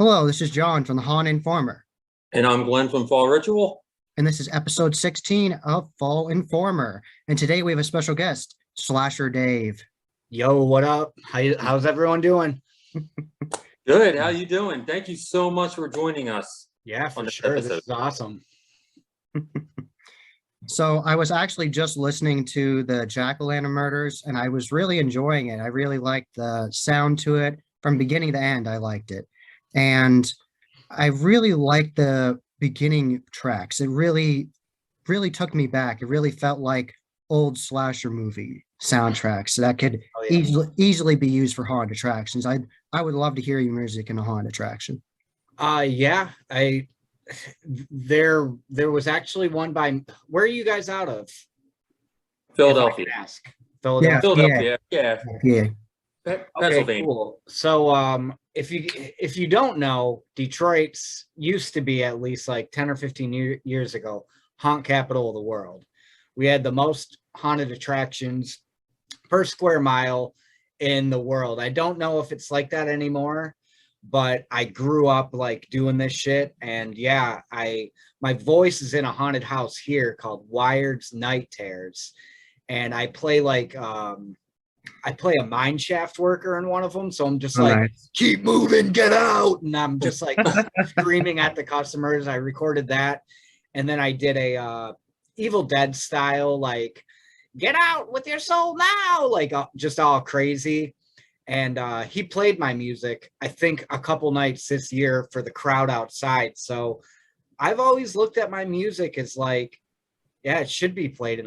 Hello, this is John from the Han Informer, And I'm Glenn from Fall Ritual. and this is episode 16 of Fall Informer. And today we have a special guest, Slasher Dave. Yo, what up? How's everyone doing? Good. How you doing? Thank you so much for joining us. Yeah, on for this sure. episode. This is awesome. So I was actually just listening to the Jack-o'-lantern murders, and I was really enjoying it. I really liked the sound to it from beginning to end. I liked it, and I really liked the beginning tracks. It really took me back. It really felt like old slasher movie soundtracks that could Oh yeah. easily be used for haunted attractions. I would love to hear your music in a haunted attraction. Yeah, I there was actually one by where are you guys out of? Philadelphia. If I can ask. Philadelphia. Philadelphia. Yeah. Yeah. Okay, Pennsylvania. cool. So if you don't know, Detroit's used to be, at least like 10 or 15 years ago, haunt capital of the world. We had the most haunted attractions per square mile in the world. I don't know if it's like that anymore, but I grew up like doing this shit, and yeah, my voice is in a haunted house here called Wired's Night Terrors, and I play a mine shaft worker in one of them. So I'm just Oh, like, nice. keep moving, get out. And I'm just like screaming at the customers. I recorded that. And then I did a Evil Dead style, like, get out with your soul now, like just all crazy. And he played my music, I think, a couple nights this year for the crowd outside. So I've always looked at my music as like, yeah, it should be played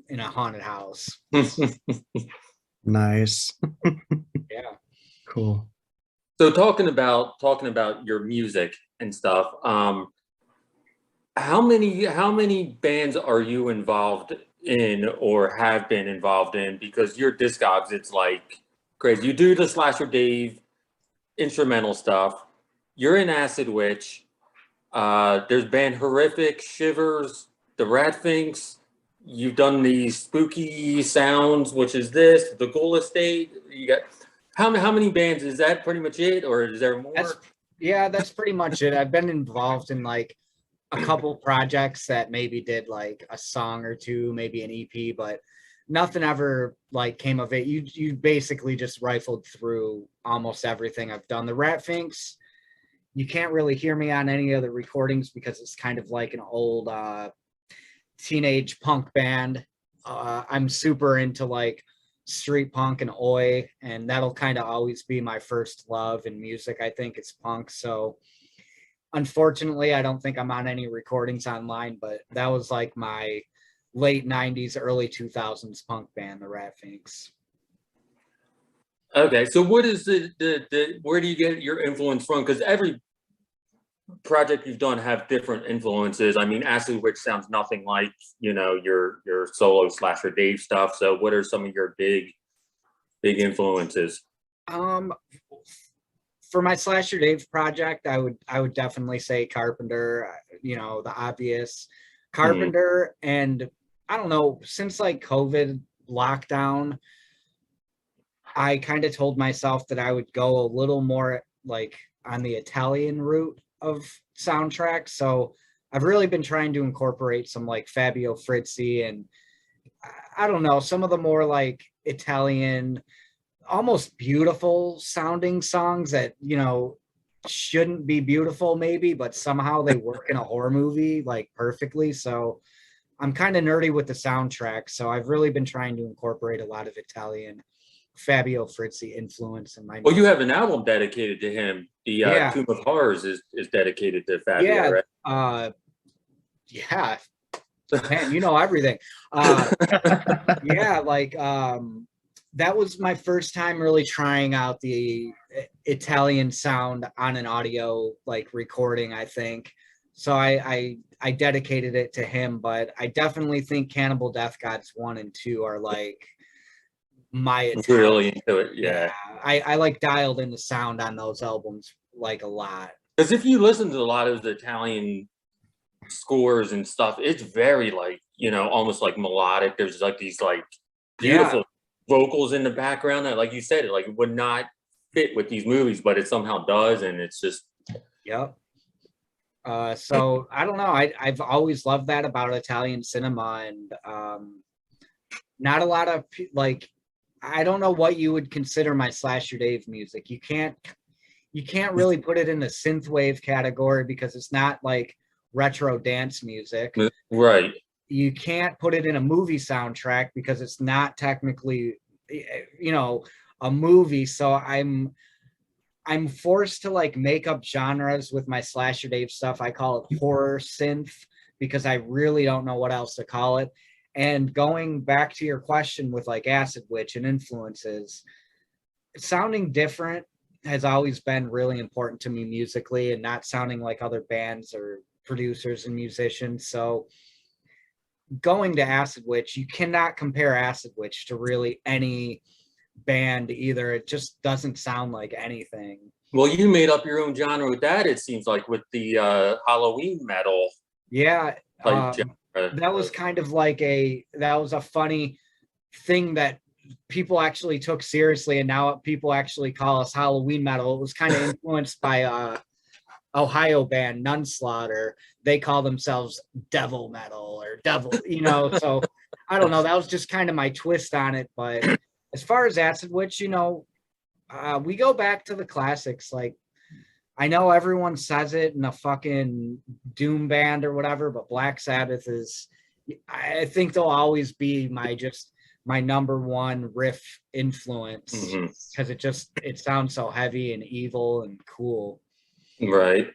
in a haunted house. Nice. Yeah. Cool. So talking about your music and stuff, how many bands are you involved in or have been involved in? Because your Discogs, it's like crazy. You do the Slasher Dave instrumental stuff. You're in Acid Witch. There's band Horrific, Shivers, the Rat Finks. You've done these spooky sounds, which is this, the Ghoul Estate. You got how many bands? Is that pretty much it, or is there more? That's pretty much it. I've been involved in like a couple projects that maybe did like a song or two, maybe an EP, but nothing ever like came of it. You basically just rifled through almost everything I've done. The Rat Finks, you can't really hear me on any of the recordings because it's kind of like an old teenage punk band. I'm super into like street punk and oi, and that'll kind of always be my first love in music. I think it's punk. So unfortunately, I don't think I'm on any recordings online, but that was like my late 90s, early 2000s punk band, the Rat Finks. Okay, so what is the where do you get your influence from? Because every project you've done have different influences. I mean, Acid Witch sounds nothing like, your solo Slasher Dave stuff. So what are some of your big influences? For my Slasher Dave project, I would definitely say Carpenter, the obvious Carpenter. And I don't know, since like COVID lockdown, I kind of told myself that I would go a little more like on the Italian route of soundtracks. So I've really been trying to incorporate some like Fabio Frizzi and I don't know, some of the more like Italian, almost beautiful sounding songs that, shouldn't be beautiful maybe, but somehow they work in a horror movie like perfectly. So I'm kind of nerdy with the soundtrack. So I've really been trying to incorporate a lot of Italian Fabio Frizzi influence in my Well, you have an album dedicated to him. The Tomb of Horrors is dedicated to Fabio, right? Yeah. Man, you know everything. That was my first time really trying out the Italian sound on an audio like recording, I think. So I dedicated it to him, but I definitely think Cannibal Death Gods 1 and 2 are like my Italian. Really into it, yeah. I like dialed in the sound on those albums like a lot. Because if you listen to a lot of the Italian scores and stuff, it's very like, almost like melodic. There's like these like beautiful vocals in the background that, like you said, it would not fit with these movies, but it somehow does, and it's just Yep. So I don't know. I've always loved that about Italian cinema, and not a lot of like, I don't know what you would consider my Slasher Dave music. You can't really put it in the synthwave category because it's not like retro dance music. Right. You can't put it in a movie soundtrack because it's not technically, you know, a movie. So I'm forced to like make up genres with my Slasher Dave stuff. I call it horror synth because I really don't know what else to call it. And going back to your question with like Acid Witch and influences, sounding different has always been really important to me musically, and not sounding like other bands or producers and musicians. So going to Acid Witch, you cannot compare Acid Witch to really any band either. It just doesn't sound like anything. Well, you made up your own genre with that, it seems like, with the Halloween metal Yeah. type genre. That was kind of like that was a funny thing that people actually took seriously, and now people actually call us Halloween metal. It was kind of influenced by Ohio band Nunslaughter. They call themselves devil metal or devil, you know. So I don't know. That was just kind of my twist on it. But as far as Acid Witch, you know, we go back to the classics. Like, I know everyone says it in a fucking doom band or whatever, but Black Sabbath is, I think they'll always be my number one riff influence because it sounds so heavy and evil and cool. Right.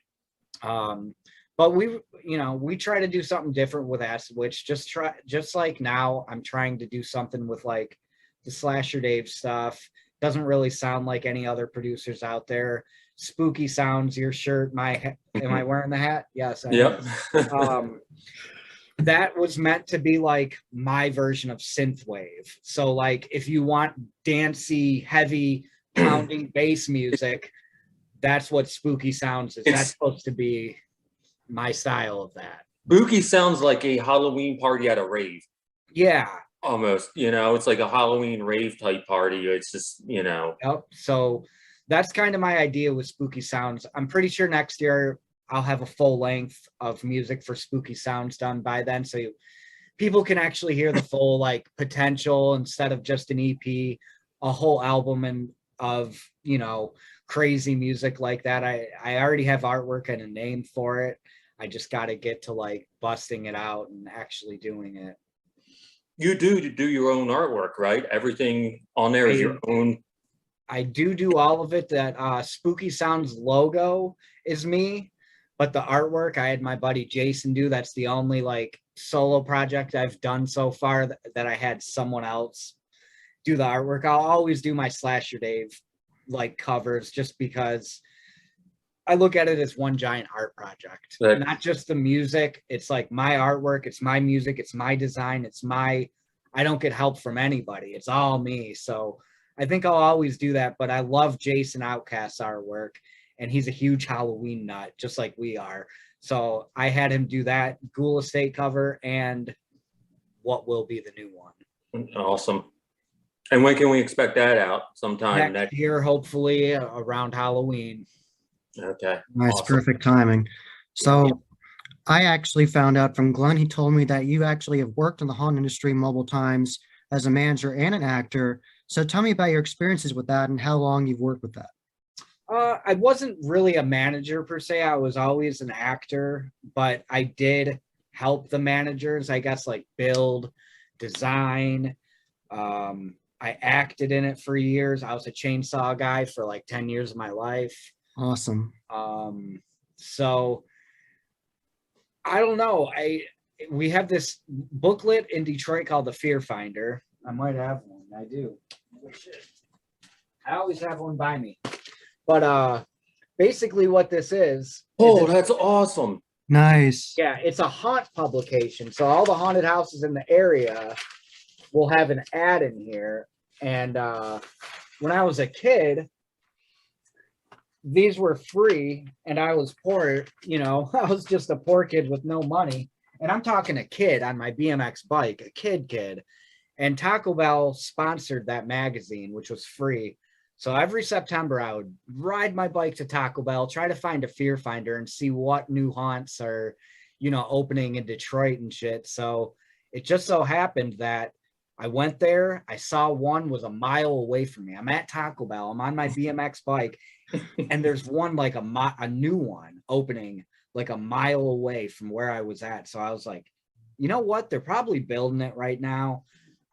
But we try to do something different with Acid Witch. Just like now I'm trying to do something with like the Slasher Dave stuff. Doesn't really sound like any other producers out there. Spooky Sounds, your shirt, am I wearing the hat? Yes, I am. That was meant to be like my version of synthwave. So like if you want dancey, heavy, pounding bass music, that's what Spooky Sounds is. That's supposed to be my style of that. Spooky sounds like a Halloween party at a rave. Yeah. Almost, you know, it's like a Halloween rave type party. It's just, you know. Yep. So that's kind of my idea with Spooky Sounds. I'm pretty sure next year I'll have a full length of music for Spooky Sounds done by then. So people can actually hear the full like potential instead of just an EP, a whole album and of, you know, crazy music like that. I already have artwork and a name for it. I just got to get to like busting it out and actually doing it. You do your own artwork, right? Everything on there is your own. I do all of it. That Spooky Sounds logo is me, but the artwork I had my buddy Jason do. That's the only like solo project I've done so far that I had someone else do the artwork. I'll always do my Slasher Dave like covers just because I look at it as one giant art project, not just the music. It's like my artwork, it's my music, it's my design, I don't get help from anybody. It's all me. So I think I'll always do that, but I love Jason Outcast's artwork, and he's a huge Halloween nut, just like we are. So I had him do that Ghoul Estate cover and what will be the new one. Awesome. And when can we expect that out? Sometime next year, hopefully around Halloween. Okay. Nice, awesome. Perfect timing. So I actually found out from Glenn, he told me that you actually have worked in the haunt industry multiple times as a manager and an actor. So tell me about your experiences with that and how long you've worked with that. I wasn't really a manager per se. I was always an actor, but I did help the managers, I guess, like build, design. I acted in it for years. I was a chainsaw guy for like 10 years of my life. Awesome. So I don't know. We have this booklet in Detroit called The Fear Finder. I might have one. I do. Oh, shit. I always have one by me. But basically what this is that's awesome. Nice. Yeah, it's a haunt publication. So all the haunted houses in the area will have an ad in here. And when I was a kid, these were free, and I was poor, you know, I was just a poor kid with no money. And I'm talking a kid on my BMX bike, a kid. And Taco Bell sponsored that magazine, which was free. So every September, I would ride my bike to Taco Bell, try to find a fear finder and see what new haunts are, opening in Detroit and shit. So it just so happened that I went there. I saw one was a mile away from me. I'm at Taco Bell. I'm on my BMX bike, and there's one like a new one opening like a mile away from where I was at. So I was like, you know what? They're probably building it right now.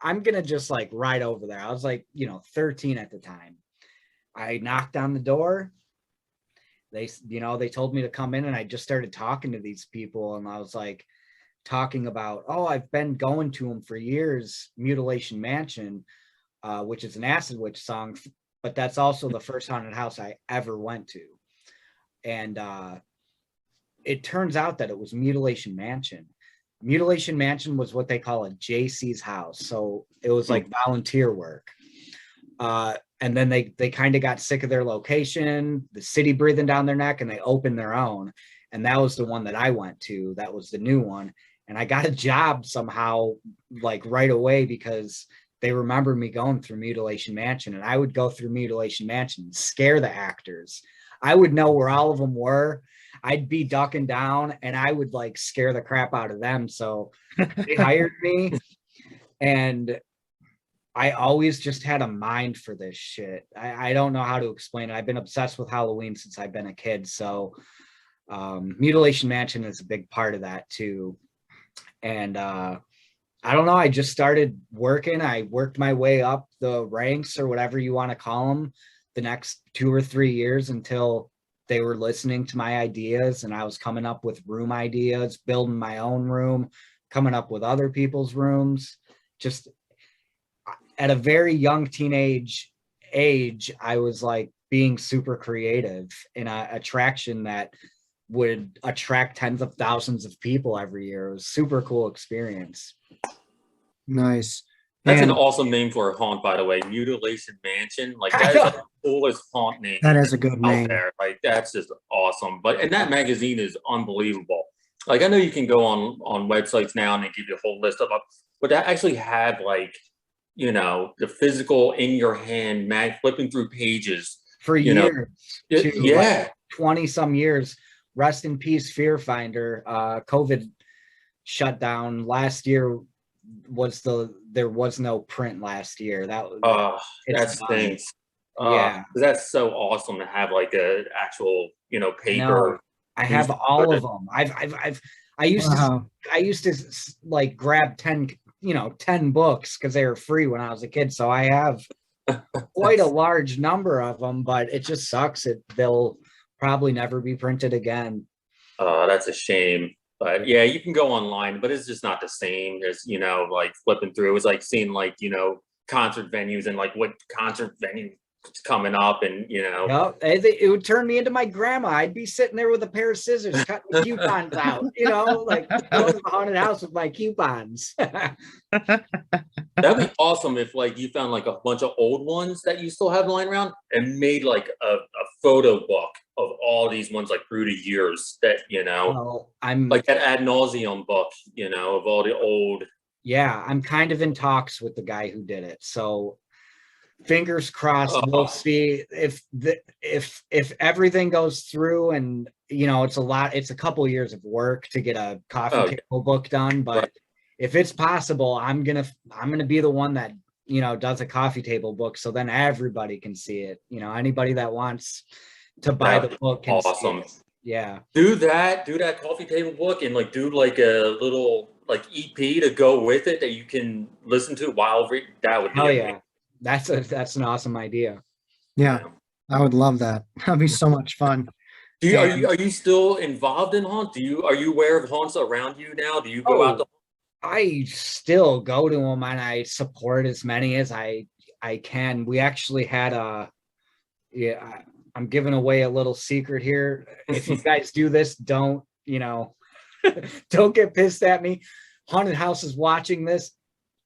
I'm gonna just like ride over there. I was like, 13 at the time. I knocked on the door. They told me to come in, and I just started talking to these people, and I was like talking about, oh, I've been going to them for years, Mutilation Mansion, which is an Acid Witch song, but that's also the first haunted house I ever went to. And it turns out that it was Mutilation Mansion. Mutilation Mansion was what they call a JC's house. So it was like volunteer work. And then they kind of got sick of their location, the city breathing down their neck, and they opened their own. And that was the one that I went to. That was the new one. And I got a job somehow, like right away, because they remember me going through Mutilation Mansion. And I would go through Mutilation Mansion and scare the actors. I would know where all of them were. I'd be ducking down, and I would like scare the crap out of them. So they hired me, and I always just had a mind for this shit. I don't know how to explain it. I've been obsessed with Halloween since I've been a kid. So Mutilation Mansion is a big part of that too. And I don't know. I just started working. I worked my way up the ranks, or whatever you want to call them, the next 2 or 3 years, until they were listening to my ideas, and I was coming up with room ideas, building my own room, coming up with other people's rooms. Just at a very young teenage age, I was like being super creative in an attraction that would attract tens of thousands of people every year. It was a super cool experience. Nice. That's And an awesome name for a haunt, by the way. Mutilation Mansion. Like, that is like the coolest haunt name that is a good out name. there. Like, that's just awesome. And that magazine is unbelievable. Like, I know you can go on websites now and they give you a whole list of them, but to actually have like, the physical in your hand, flipping through pages for years. Yeah. 20 some years. Rest in peace, Fear Finder. COVID shut down last year. There was no print last year. That stinks. Yeah, that's so awesome to have like a actual paper. No, I have all of them. I used to like grab 10 books because they were free when I was a kid. So I have quite a large number of them, but it just sucks. They'll probably never be printed again. That's a shame. But yeah, you can go online, but it's just not the same as, like flipping through. It was like seeing like, concert venues and like what concert venue is coming up, and it would turn me into my grandma. I'd be sitting there with a pair of scissors cutting the coupons out, like going to the haunted house with my coupons. That'd be awesome if like you found like a bunch of old ones that you still have lying around and made like a photo book of all these ones like through the years that I'm like that ad nauseum book of all the old. Yeah, I'm kind of in talks with the guy who did it, so fingers crossed. We'll see if everything goes through, and it's a couple years of work to get a coffee table book done, but if it's possible, I'm gonna be the one that does a coffee table book, so then everybody can see it. Anybody that wants to buy the book can see it. Yeah, do that coffee table book, and like do like a little like EP to go with it that you can listen to while that would be amazing. That's an awesome idea. Yeah, I would love that. That'd be so much fun. Are you still involved in haunts? Are you aware of haunts around you now? Do you go out to? I still go to them, and I support as many as I can. We actually had I'm giving away a little secret here. If you guys do this, don't don't get pissed at me. Haunted House is watching this.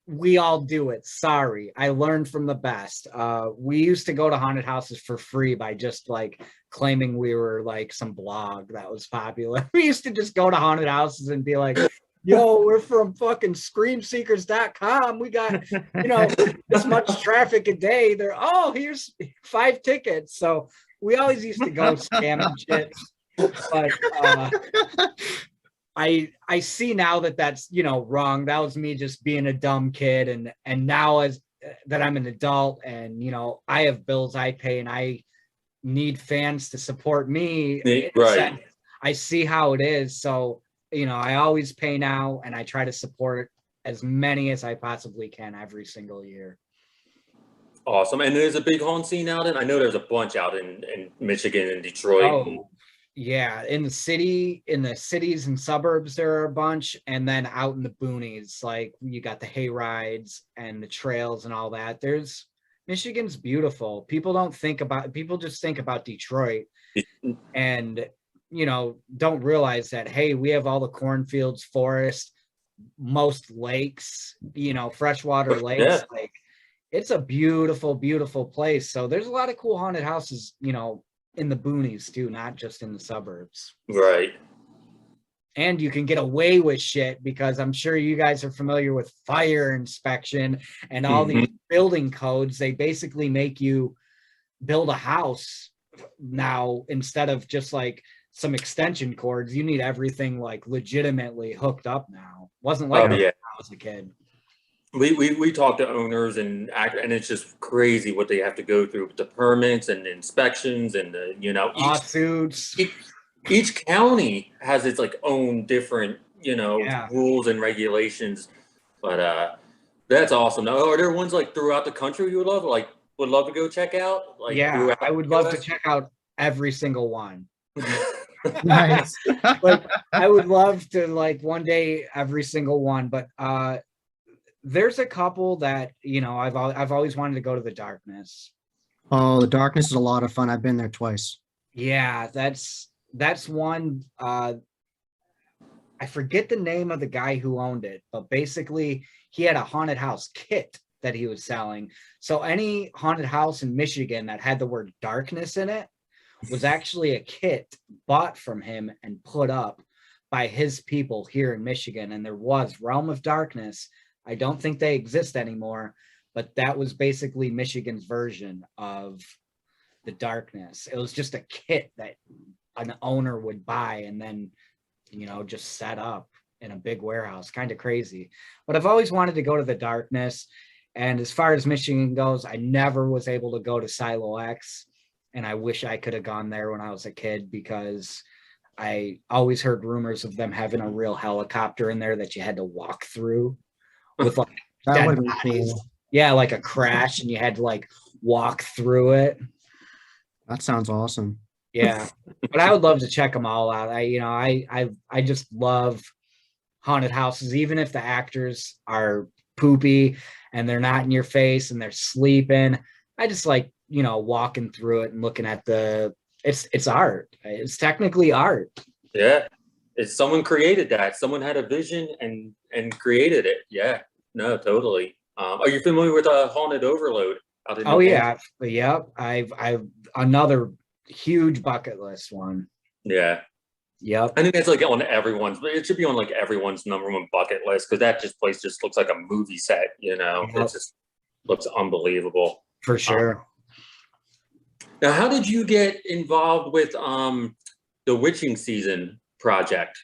We all do it. Sorry. I learned from the best. We used to go to haunted houses for free by just like claiming we were like some blog that was popular. We used to just go to haunted houses and be like, yo, we're from fucking screamseekers.com. We got, this much traffic a day. They're, oh, here's 5 tickets. So we always used to go scamming shit. But I see now that that's, wrong. That was me just being a dumb kid. And now as that I'm an adult and, I have bills I pay and I need fans to support me. Right. I see how it is. So, I always pay now and I try to support as many as I possibly can every single year. Awesome. And there's a big haunt scene out in, I know there's a bunch out in Michigan and Detroit. Oh, yeah. In the cities and suburbs, there are a bunch. And then out in the boonies, like you got the hay rides and the trails and all that. Michigan's beautiful. People just think about Detroit and, don't realize that, hey, we have all the cornfields, forests, most lakes, freshwater lakes. Yeah. Like it's a beautiful, beautiful place. So there's a lot of cool haunted houses, in the boonies too, not just in the suburbs. Right. And you can get away with shit because I'm sure you guys are familiar with fire inspection and all these building codes. They basically make you build a house now instead of just like some extension cords. You need everything like legitimately hooked up now. Wasn't like when I was a kid. We talk to owners and it's just crazy what they have to go through with the permits and inspections and the, lawsuits. Each county has its like own different, rules and regulations. But that's awesome. Now, are there ones like throughout the country you would love to go check out? Like, yeah, I would love to check out every single one. Nice. Like I would love to like one day every single one, but there's a couple that I've always wanted to go to the Darkness. Oh, the Darkness is a lot of fun. I've been there twice. Yeah, that's one. I forget the name of the guy who owned it, but basically he had a haunted house kit that he was selling. So any haunted house in Michigan that had the word Darkness in it was actually a kit bought from him and put up by his people here in Michigan. And there was Realm of Darkness. I don't think they exist anymore, but that was basically Michigan's version of the Darkness. It was just a kit that an owner would buy and then, just set up in a big warehouse. Kind of crazy. But I've always wanted to go to the Darkness. And as far as Michigan goes, I never was able to go to Silo X. And I wish I could have gone there when I was a kid because I always heard rumors of them having a real helicopter in there that you had to walk through with like That would dead be bodies. cool. Yeah, like a crash and you had to like walk through it. That sounds awesome. Yeah. But I would love to check them all out. I just love haunted houses, even if the actors are poopy and they're not in your face and they're sleeping. I just like, walking through it and looking at it's art. It's technically art. Yeah. It's someone created that. Someone had a vision and created it. Yeah. No, totally. Are you familiar with Haunted Overload out in New Hampshire? Yeah. Yep. I've another huge bucket list one. Yeah. Yep. I think that's like on everyone's, it should be on like everyone's number one bucket list because that place just looks like a movie set, It just looks unbelievable. For sure. Now, how did you get involved with the Witching Season project?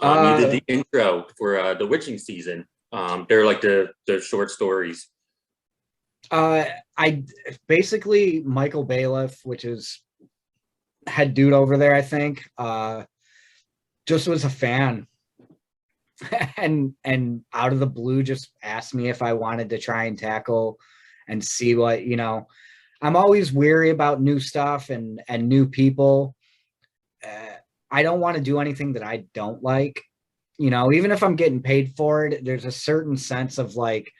You did the intro for the Witching Season. They're like the short stories. I basically Michael Bailiff, which is head dude over there, I think, just was a fan and out of the blue just asked me if I wanted to try and tackle and see what, I'm always weary about new stuff and new people. I don't want to do anything that I don't like, even if I'm getting paid for it, there's a certain sense of like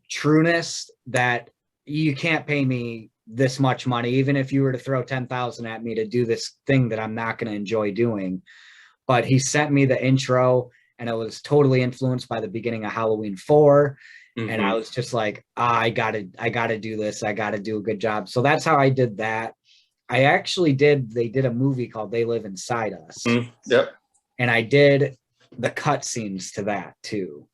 trueness that you can't pay me this much money, even if you were to throw 10,000 at me to do this thing that I'm not going to enjoy doing. But he sent me the intro and it was totally influenced by the beginning of Halloween 4. Mm-hmm. And I was just like, I gotta do this. I gotta do a good job. So that's how I did that. I actually they did a movie called They Live Inside Us. Yep. And I did the cutscenes to that too.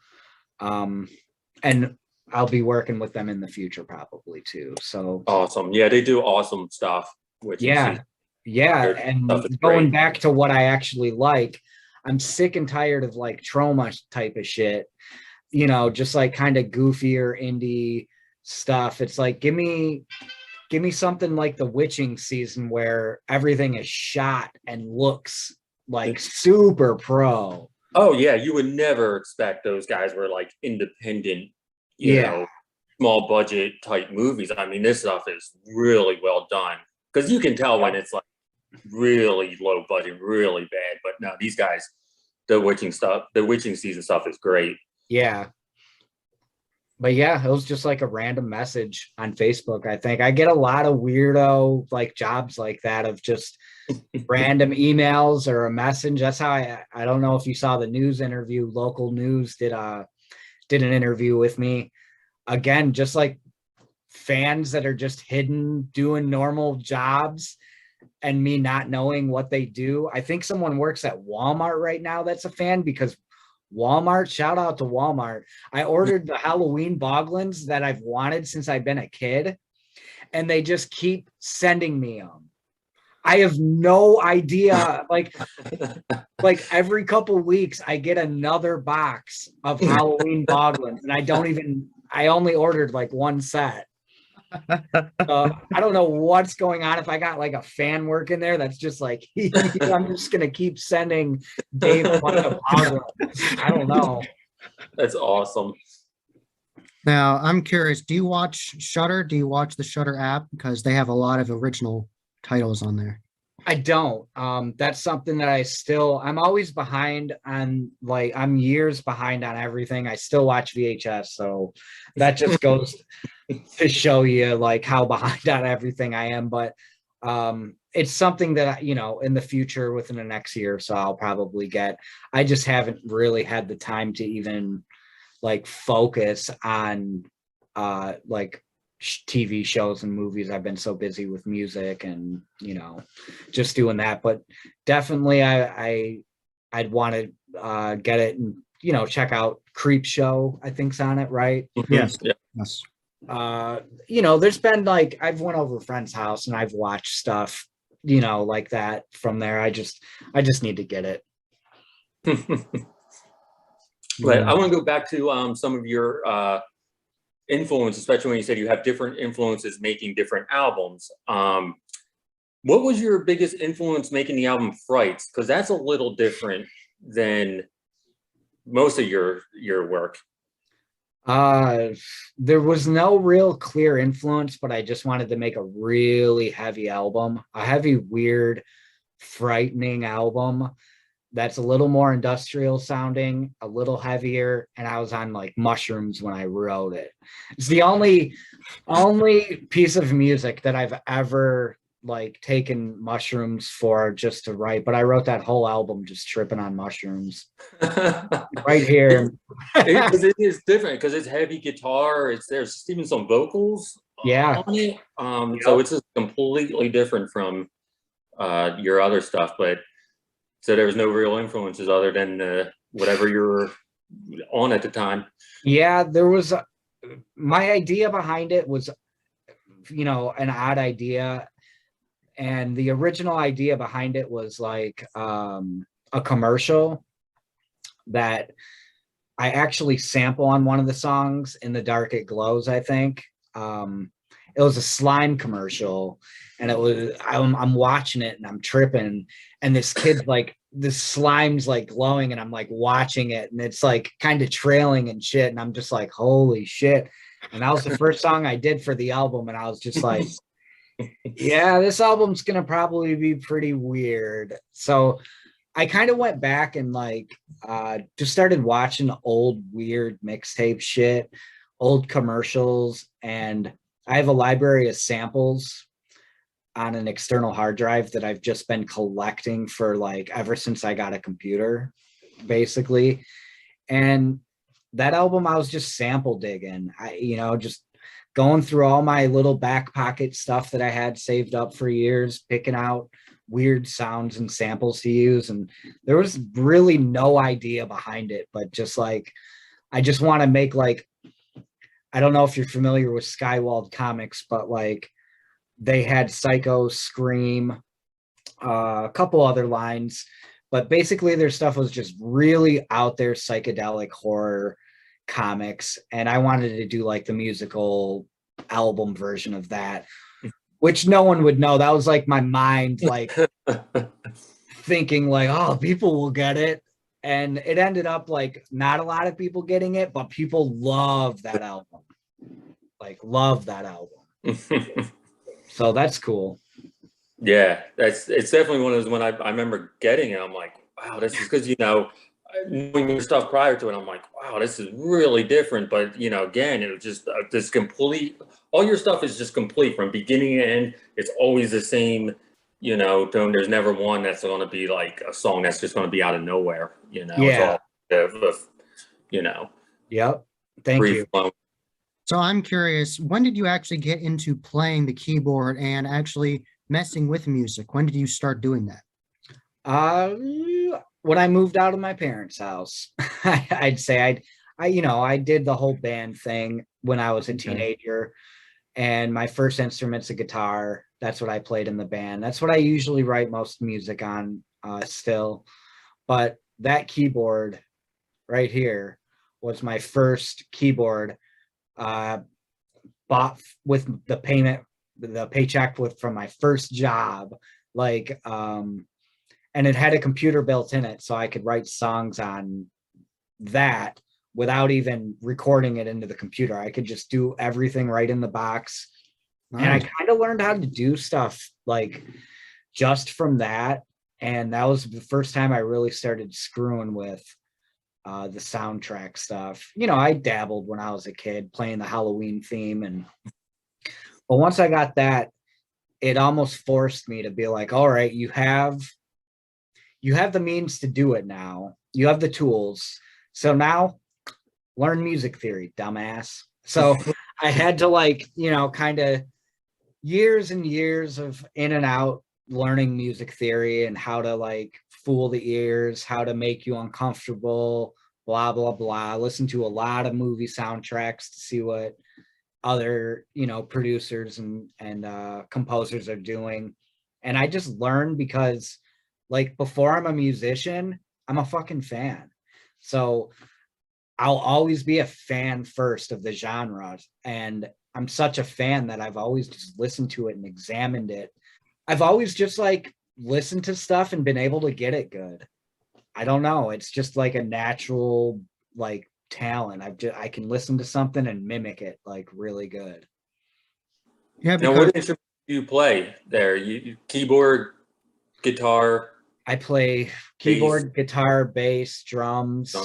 And I'll be working with them in the future probably too. So awesome. Yeah, they do awesome stuff. Which yeah, and going back to what I actually like, I'm sick and tired of like trauma type of shit, you know, just like kind of goofier indie stuff. It's like give me something like the Witching season where everything is shot and looks like super pro. Oh yeah, you would never expect those guys were like independent, you know, small budget type movies. I mean, this stuff is really well done because you can tell when it's like really low budget, really bad. But no, these guys, the Witching season stuff is great. Yeah. But yeah, it was just like a random message on Facebook. I think I get a lot of weirdo like jobs like that of just random emails or a message. That's how I don't know if you saw the news interview. Local news did an interview with me. Again, just like fans that are just hidden doing normal jobs and me not knowing what they do. I think someone works at Walmart right now that's a fan because Walmart, shout out to Walmart. I ordered the Halloween Boglins that I've wanted since I've been a kid, and they just keep sending me them. I have no idea. Like every couple weeks, I get another box of Halloween Boglins, and I only ordered like one set. I don't know what's going on. If I got like a fan working there, that's just like I'm just gonna keep sending Dave a bunch of Boglins. I don't know. That's awesome. Now, I'm curious, do you watch Shudder? Do you watch the Shudder app? Because they have a lot of original titles on there. I don't. That's something that I'm always behind on, like I'm years behind on everything. I still watch VHS, so that just goes to show you like how behind on everything I am. But it's something that, you know, in the future within the next year or so I'll probably get. I just haven't really had the time to even like focus on like TV shows and movies. I've been so busy with music and, you know, just doing that. But definitely I'd want to get it and, you know, check out Creep Show, I think's on it, right? Yes. Yeah. Yes. You know, there's been like I've went over a friend's house and I've watched stuff, you know, like that from there. I just need to get it. But I want to go back to some of your influence, especially when you said you have different influences making different albums. What was your biggest influence making the album Frights? Because that's a little different than most of your work. There was no real clear influence, but I just wanted to make a really heavy album, a heavy, weird, frightening album that's a little more industrial sounding, a little heavier, and I was on like mushrooms when I wrote it. It's the only piece of music that I've ever like taken mushrooms for just to write, but I wrote that whole album just tripping on mushrooms right here. It is different because it's heavy guitar. There's even some vocals Yeah. on it. So it's just completely different from your other stuff, but so there was no real influences other than whatever you were on at the time. Yeah, there was my idea behind it was, you know, an odd idea. And the original idea behind it was like a commercial that I actually sample on one of the songs, In the Dark It Glows, I think. It was a slime commercial, and I'm watching it and I'm tripping, and this kid's like, this slime's like glowing, and I'm like watching it, and it's like kind of trailing and shit, and I'm just like, holy shit. And that was the first song I did for the album, and I was just like, yeah, this album's gonna probably be pretty weird. So I kind of went back and like just started watching old weird mixtape shit, old commercials, and I have a library of samples on an external hard drive that I've just been collecting for like ever since I got a computer, basically. And that album, I was just sample digging. You know, just going through all my little back pocket stuff that I had saved up for years, picking out weird sounds and samples to use, and there was really no idea behind it, but just like I just want to make like, I don't know if you're familiar with Skywald Comics, but like they had Psycho, Scream, a couple other lines, but basically their stuff was just really out there psychedelic horror comics, and I wanted to do like the musical album version of that, which no one would know. That was like my mind like thinking like, oh, people will get it, and it ended up like not a lot of people getting it, but people love that album, like love that album. So that's cool. Yeah, it's definitely one of those when I remember getting it, I'm like, wow, this is because, you know, knowing your stuff prior to it, I'm like, wow, this is really different. But, you know, again, it was just this complete, all your stuff is just complete from beginning to end. It's always the same, you know, tone. There's never one that's going to be like a song that's just going to be out of nowhere, you know. Yeah. It's all, you know, Yep. Thank free you. flowing. So I'm curious, when did you actually get into playing the keyboard and actually messing with music? When did you start doing that? When I moved out of my parents' house, I'd say I did the whole band thing when I was a teenager, and my first instrument's a guitar. That's what I played in the band. That's what I usually write most music on, still. But that keyboard right here was my first keyboard, bought with the paycheck from my first job. Like, and it had a computer built in it, so I could write songs on that without even recording it into the computer. I could just do everything right in the box. Nice. And I kind of learned how to do stuff like just from that. And that was the first time I really started screwing with the soundtrack stuff. You know, I dabbled when I was a kid playing the Halloween theme, but once I got that, it almost forced me to be like, all right, you have the means to do it now. You have the tools. So now learn music theory, dumbass. So I had to like, you know, kind of years and years of in and out learning music theory and how to like fool the ears, how to make you uncomfortable, blah, blah, blah. Listen to a lot of movie soundtracks to see what other, you know, producers and composers are doing. And I just learned because like before I'm a musician, I'm a fucking fan. So I'll always be a fan first of the genre. And I'm such a fan that I've always just listened to it and examined it. I've always just like listened to stuff and been able to get it good. I don't know. It's just like a natural like talent. I can listen to something and mimic it like really good. Yeah, Now, what instrument do you play there? You keyboard, guitar? I play keyboard, guitar, bass, drums.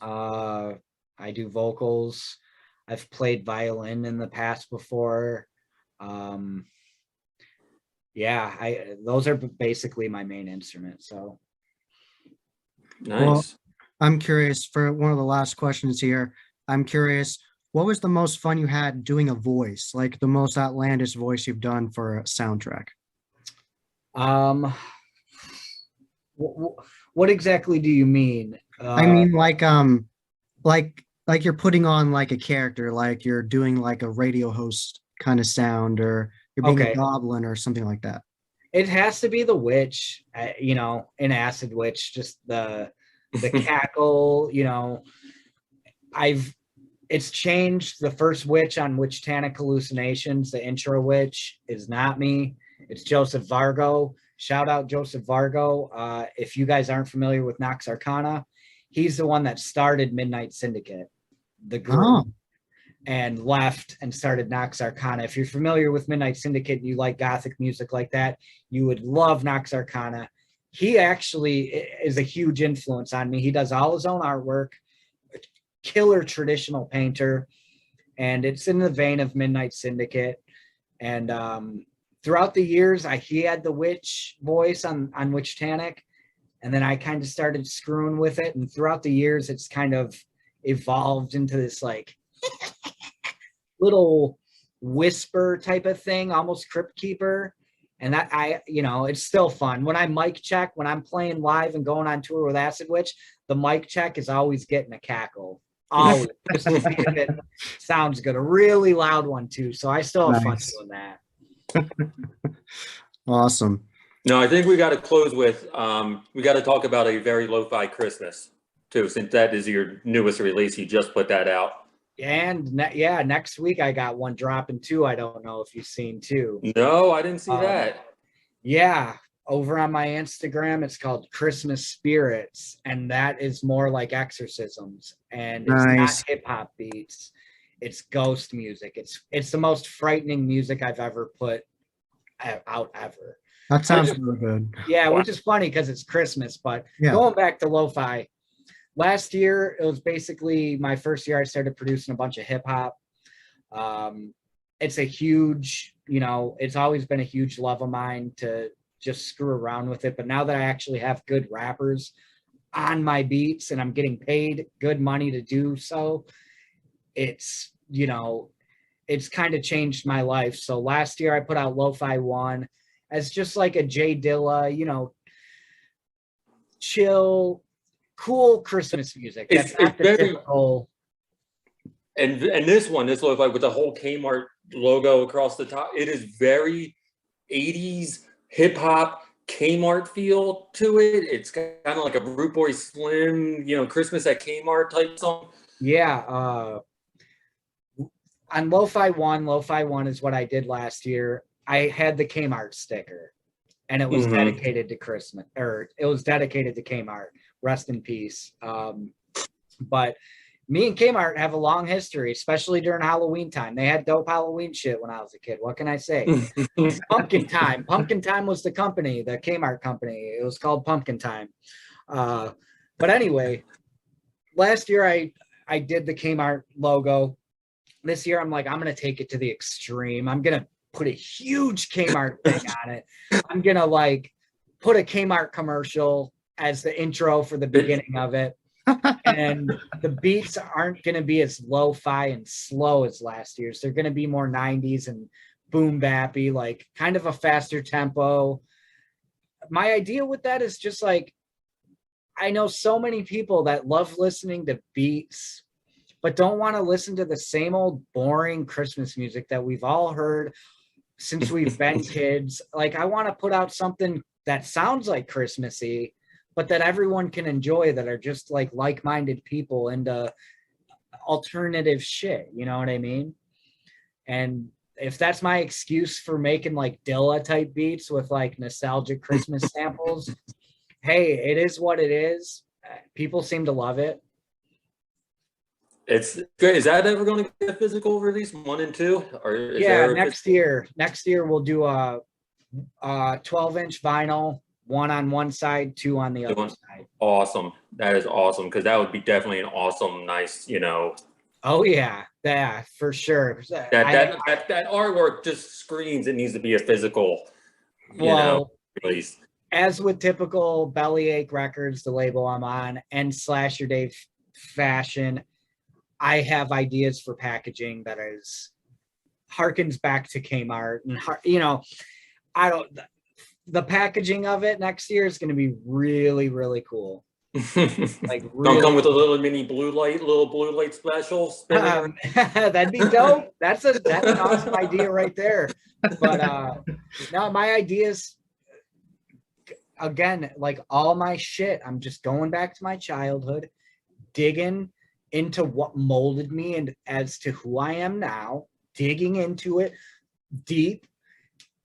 I do vocals. I've played violin in the past before. Those are basically my main instruments. So Nice. Well, I'm curious for one of the last questions here. I'm curious, what was the most fun you had doing a voice, like the most outlandish voice you've done for a soundtrack? What exactly do you mean? I mean, like you're putting on like a character, like you're doing like a radio host kind of sound, or you're being a goblin or something like that. It has to be the witch, you know, an acid witch, just the cackle, you know. It's changed. The first witch on Witchtanic Hallucinations, the intro witch, is not me. It's Joseph Vargo. Shout out Joseph Vargo. If you guys aren't familiar with Nox Arcana, he's the one that started Midnight Syndicate, the group, and left and started Nox Arcana. If you're familiar with Midnight Syndicate and you like gothic music like that, you would love Nox Arcana. He actually is a huge influence on me. He does all his own artwork, killer traditional painter, and it's in the vein of Midnight Syndicate. And throughout the years, he had the witch voice on Witchtanic, and then I kind of started screwing with it. And throughout the years, it's kind of evolved into this like little whisper type of thing, almost Crypt Keeper. And that it's still fun. When I mic check, when I'm playing live and going on tour with Acid Witch, the mic check is always getting a cackle. Always. Just to see if it sounds good. A really loud one too. So I still have fun doing that. Awesome. No, I think we got to close with, we got to talk about a very lo-fi Christmas too, since that is your newest release. You just put that out. And next week I got one dropping too. I don't know if you've seen too. No, I didn't see that. Yeah, over on my Instagram, it's called Christmas Spirits, and that is more like exorcisms, and it's not hip hop beats. It's ghost music. It's the most frightening music I've ever put out ever. That sounds really good. Yeah, which is funny because it's Christmas. But going back to lo-fi. Last year, it was basically my first year I started producing a bunch of hip hop. It's a huge, it's always been a huge love of mine to just screw around with it. But now that I actually have good rappers on my beats and I'm getting paid good money to do so, it's kind of changed my life. So last year I put out Lo-Fi 1 as just like a J Dilla, chill, cool Christmas music. That's not the typical. And this lo-fi with the whole Kmart logo across the top, it is very 80s hip hop Kmart feel to it. It's kind of like a Root Boy Slim, Christmas at Kmart type song. Yeah. On Lo-Fi 1 is what I did last year. I had the Kmart sticker, and it was dedicated to Christmas, or it was dedicated to Kmart. Rest in peace. But me and Kmart have a long history, especially during Halloween time. They had dope Halloween shit when I was a kid. What can I say? Pumpkin Time. Pumpkin Time was the company, the Kmart company. It was called Pumpkin Time. But anyway, last year I did the Kmart logo. This year I'm like, I'm going to take it to the extreme. I'm going to put a huge Kmart thing on it. I'm going to put a Kmart commercial as the intro for the beginning of it. And the beats aren't going to be as lo-fi and slow as last year's. They're going to be more 90s and boom bappy, kind of a faster tempo. My idea with that is just I know so many people that love listening to beats, but don't want to listen to the same old boring Christmas music that we've all heard since we've been kids. I want to put out something that sounds like Christmassy, but that everyone can enjoy, that are just like-minded people into alternative shit. You know what I mean? And if that's my excuse for making Dilla type beats with nostalgic Christmas samples, hey, it is what it is. People seem to love it. It's good. Is that ever going to get a physical release, 1 and 2? Or next year. Next year we'll do a 12-inch vinyl. 1 on one side, 2 on the other side. Awesome. That is awesome, because that would be definitely an awesome, nice, Oh yeah, for sure. That artwork just screams it needs to be a physical, release. As with typical Bellyache Records, the label I'm on, and Slasher Dave fashion, I have ideas for packaging that harkens back to Kmart, and the packaging of it next year is going to be really, really cool. Don't come with a little blue light special. That'd be dope. That's an awesome idea right there. But no, my ideas, again, all my shit, I'm just going back to my childhood, digging into what molded me and as to who I am now, digging into it deep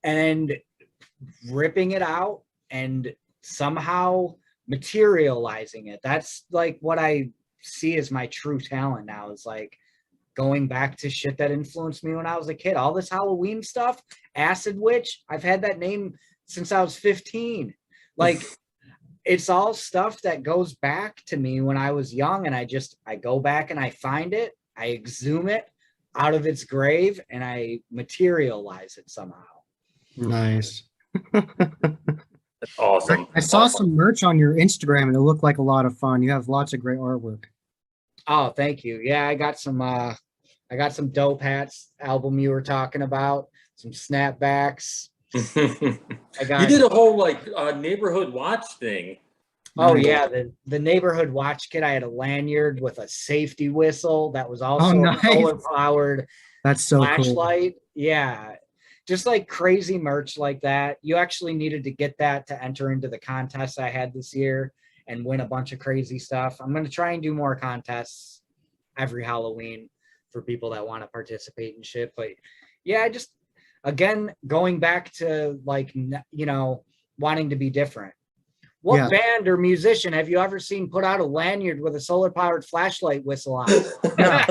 and ripping it out and somehow materializing it. That's what I see as my true talent now, is going back to shit that influenced me when I was a kid. All this Halloween stuff, Acid Witch, I've had that name since I was 15. It's all stuff that goes back to me when I was young, and I go back and I find it, I exhume it out of its grave, and I materialize it somehow. Nice. That's awesome. I saw some merch on your Instagram and it looked like a lot of fun. You have lots of great artwork. Oh, thank you. Yeah, I got some dope hats, album you were talking about, some snapbacks. You I got did a whole like neighborhood watch thing. Oh Nice. yeah, the neighborhood watch kit. I had a lanyard with a safety whistle that was Oh, also a nice. solar powered That's so cool. flashlight. Yeah. Just like crazy merch like that. You actually needed to get that to enter into the contest I had this year and win a bunch of crazy stuff. I'm going to try and do more contests every Halloween for people that want to participate and shit. But yeah, I just, again, going back to like, you know, wanting to be different. What Yeah. band or musician have you ever seen put out a lanyard with a solar powered flashlight whistle on it? No.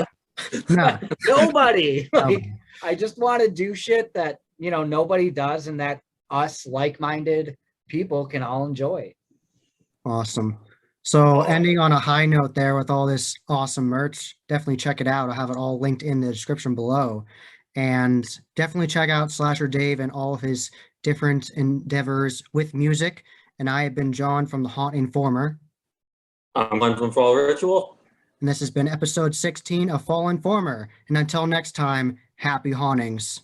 No. Nobody. No. Like, I just want to do shit that, you know, nobody does and that us like-minded people can all enjoy. Awesome. So ending on a high note there with all this awesome merch, definitely check it out. I'll have it all linked in the description below. And definitely check out Slasher Dave and all of his different endeavors with music. And I have been John from the Haunt Informer. I'm one from Fall Ritual. And this has been episode 16 of Fall Informer. And until next time, happy hauntings.